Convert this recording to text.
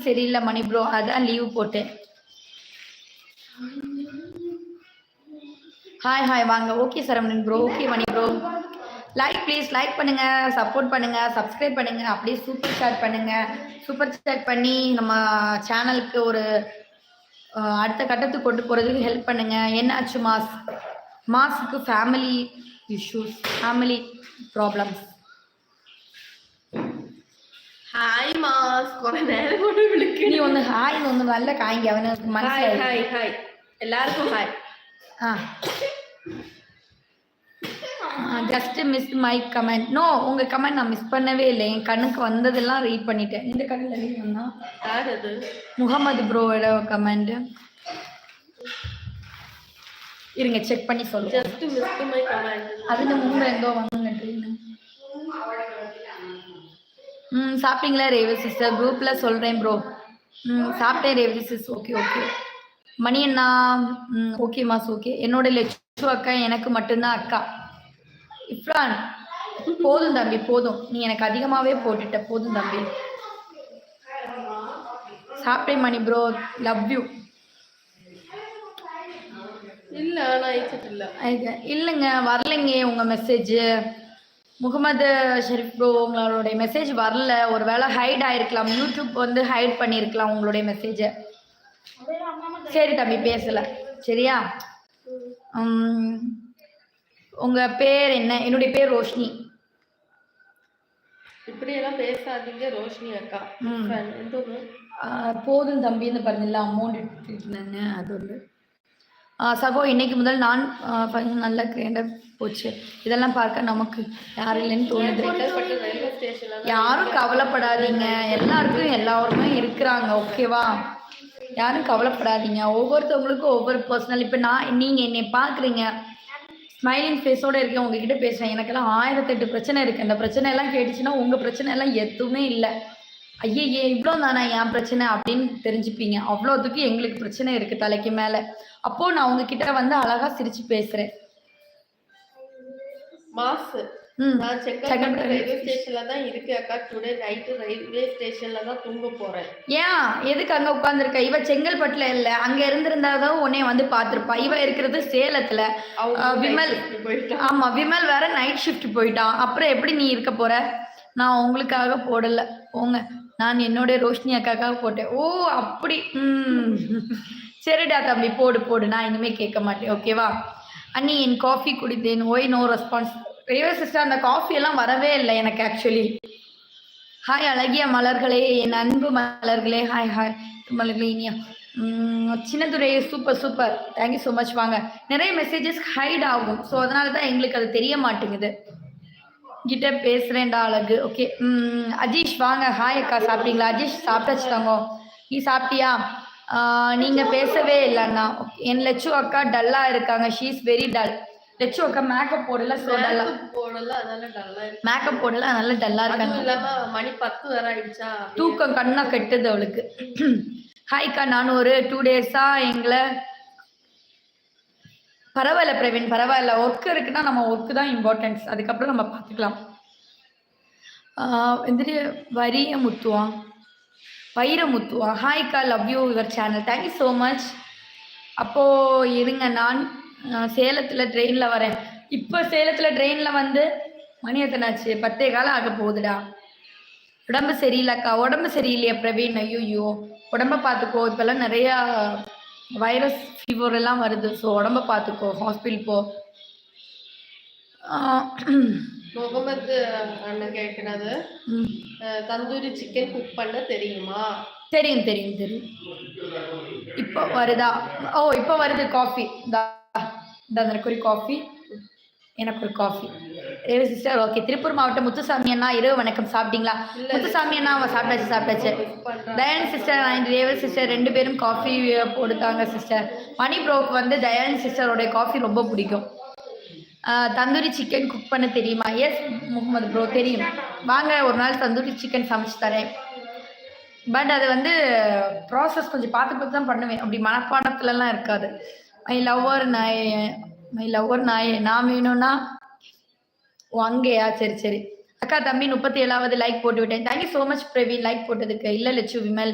சரியில்லை மணி ப்ரோ, அதான் லீவ் போட்டேன். ஹாய் வாங்க. Okay Saravanan bro, okay Mani bro. Like please, like பண்ணுங்க, சப்போர்ட் பண்ணுங்க, சப்ஸ்கிரைப் பண்ணுங்க, அப்படியே சூப்பர் சாட் பண்ணுங்க. சூப்பர் சாட் பண்ணி நம்ம சேனலுக்கு ஒரு அடுத்த கட்டத்துக்கு கொண்டு போகிறதுக்கு ஹெல்ப் பண்ணுங்க. என்னாச்சு மாஸுக்கு family issues, family problems. Hi மாஸ், குறை நேரம் கூட விழுக்கு. நீ ஒன்று ஹாய் ஒன்று நல்ல காய்ங்க அவனுக்கு மனசில். ஹாய் எல்லாருக்கும் hi. Just miss my comment. No, உங்கள் கமெண்ட் நான் மிஸ் பண்ணவே இல்லை. என் கண்ணுக்கு வந்ததெல்லாம் ரீட் பண்ணிட்டேன். இந்த கண்ணில் ரீட் பண்ணா யார் அது? முகமது ப்ரோவோட கமெண்ட். இருங்க செக் பண்ணி சொல்லுங்க. Just miss my comment. அது முன்பு எங்கோ வாங்குங்க. சாப்பிட்டீங்களா ரேவதி சிஸ்டர்? குரூப்பில் சொல்கிறேன் ப்ரோ. சாப்பிட்டேன் ரேவதி சிஸ். ஓகே மணி அண்ணா. ஓகே மாஸ், ஓகே. என்னோட லட்சு அக்கா எனக்கு மட்டும்தான் அக்கா. இஃப்ரான் போதும் தம்பி, போதும். நீ எனக்கு அதிகமாகவே போட்டுட்ட, போதும் தம்பி. சாப்பிட்டேன் மணி ப்ரோ, லவ் யூ. இல்லை இல்லைங்க, வரலைங்க உங்கள் மெசேஜ். முகமது ஷெரீப் ப்ரோ, உங்களுடைய மெசேஜ் வரல. ஒரு வேளை ஹைட் ஆகிருக்கலாம், யூடியூப் வந்து ஹைட் பண்ணியிருக்கலாம் உங்களுடைய மெசேஜை. சரி தம்பி, பேசலை சரியா? உங்கள் பேர் என்ன? என்னுடைய பேர் ரோஷினி. இப்படியெல்லாம் பேசாதீங்க ரோஷினி அக்கா. போதும் தம்பின்னு பாருங்கல்ல, அமௌண்ட் எடுத்துக்கிட்டு அது வந்து சகோ இன்னைக்கு முதல் நான் நல்ல கிராண்டாக போச்சு. இதெல்லாம் பார்க்க நமக்கு யாரும் இல்லைன்னு தோணுது. யாரும் கவலைப்படாதீங்க, எல்லாருமே இருக்கிறாங்க, ஓகேவா? யாரும் கவலைப்படாதீங்க. ஒவ்வொருத்தவங்களுக்கும் ஒவ்வொரு பர்சனல். இப்போ நீங்கள் என்னை பார்க்குறீங்க, ஸ்மைலிங் ஃபேஸோடு இருக்கேன், உங்ககிட்ட பேசுகிறேன். எனக்கெல்லாம் 1008 பிரச்சனை இருக்குது. அந்த பிரச்சனை எல்லாம் கேட்டுச்சுன்னா உங்கள் பிரச்சனை எல்லாம் எதுவுமே இல்லை. ஐயே இவ்வளோ தானே என் பிரச்சனை அப்படின்னு தெரிஞ்சுப்பீங்க. அவ்வளோத்துக்கு எங்களுக்கு பிரச்சனை இருக்குது தலைக்கு மேலே. அப்போது நான் உங்ககிட்ட வந்து அழகாக சிரித்து பேசுகிறேன். மாசு நான் செங்கல்பட்டு ரயில்வே ஸ்டேஷன்ல தான் இருக்கு அக்கா. டுடே நைட்டு ரயில்வே ஸ்டேஷன்ல தான் தூங்க போறேன். ஏன் எதுக்கு அங்க உட்காந்துருக்க? இவ செங்கல்பட்டுல இல்ல, அங்க இருந்திருந்தாதான் உன்னைய வந்து பாத்திருப்பா. இவ இருக்கிறது சேலத்துல. விமல் ஆமா, விமல் வேற நைட் ஷிஃப்ட் போயிட்டான். அப்புறம் எப்படி நீ இருக்க போற? நான் உங்களுக்காக போடல போங்க, நான் என்னோட ரோஷினி அக்காக்காக போட்டேன். ஓ அப்படி. சரிடா தம்பி, போடு. நான் இனிமே கேட்க மாட்டேன், ஓகேவா? அண்ணி என் காஃபி குடித்தேன். ஓய் நோ ரெஸ்பான்ஸ். ரேவா சிஸ்டர், அந்த காஃபி எல்லாம் வரவே இல்லை எனக்கு ஆக்சுவலி. ஹாய் அழகிய மலர்களே, என் அன்பு மலர்களே. ஹாய் மலர்களே. Iniya Chinnadurai, super thank you so much. வாங்க, நிறைய மெசேஜஸ் ஹைட் ஆகும், ஸோ அதனால தான் எங்களுக்கு அது தெரிய மாட்டேங்குது. கிட்ட பேசுகிறேன்டா அழகு. ஓகே அஜீஷ் வாங்க. ஹாய் அக்கா, சாப்பிட்டீங்களா? அஜீஷ் சாப்பிட்டாச்சு தாங்க. நீ சாப்பிட்டியா? நீங்கள் பேசவே இல்லைண்ணா. என் லட்சு அக்கா டல்லாக இருக்காங்க. She is very dull. Latchu அக்கா மேக்கப் போடல, ஸோ டல்லாக மேக்கப் போடல, அதனால டல்லாக இருக்காங்க. மணி 10 வரை ஆயிடுச்சா, தூக்கம் கண்ணா கெட்டுது அவளுக்கு. ஹாய்க்கா, நான் ஒரு 2 டேஸாக எங்களை பரவாயில்ல பிரவீன், பரவாயில்ல. ஒர்க்கு இருக்குன்னா நம்ம ஒர்க்கு தான் இம்பார்ட்டன்ஸ், அதுக்கப்புறம் நம்ம பார்த்துக்கலாம். வைரமுத்துவா ஹாய்க்கா, love you your channel, thank you so much. அப்போது இருங்க, நான் சேலத்தில் ட்ரெயினில் வரேன். இப்போ சேலத்தில் ட்ரெயினில் வந்து மணி எத்தனாச்சு? 10:15 ஆக போகுதுடா. உடம்பு சரியில்லைக்கா. உடம்பு சரியில்லையா பிரவீன்? ஐயோ உடம்பை பார்த்துக்கோ. இப்போல்லாம் நிறையா வைரஸ் ஃபீவர் எல்லாம் வருது, ஸோ உடம்பை பார்த்துக்கோ, ஹாஸ்பிட்டல் போ. முகமது அண்ணன் கேட்கறது, தந்தூரி சிக்கன் குக் பண்ண தெரியுமா? தெரியும். இப்போ வருதா? ஓ இப்போ வருது காஃபி. எனக்கு ஒரு காஃபி, எனக்கு ஒரு coffee. Reva sister okay. Tiruppur மாவட்டம் முத்துசாமி அண்ணா, இரவு வணக்கம். சாப்பிட்டீங்களா? முத்துசாமி அண்ணா சாப்பிட்டாச்சு. Dayani sister and Reva sister 2 பேரும் காஃபி போடுத்தாங்க சிஸ்டர். மணி ப்ரோக்கு வந்து தயானி சிஸ்டரோடைய காஃபி ரொம்ப பிடிக்கும். தந்தூரி சிக்கன் குக் பண்ண தெரியுமா? எஸ் முகமது ப்ரோ தெரியும். வாங்க, ஒரு நாள் தந்தூரி சிக்கன் சமைச்சு தரேன். பட் அது வந்து ப்ராசஸ் கொஞ்சம் பார்த்து தான் பண்ணுவேன், அப்படி மனப்பாடத்துலலாம் இருக்காது. மை லவ்வர் நாய் நான் வேணும்னா அங்கேயா? சரி. அக்கா தம்பி 37வது லைக் போட்டு விட்டேன். Thank you so much Praveen like போட்டதுக்கு. இல்லை லட்சு விமல்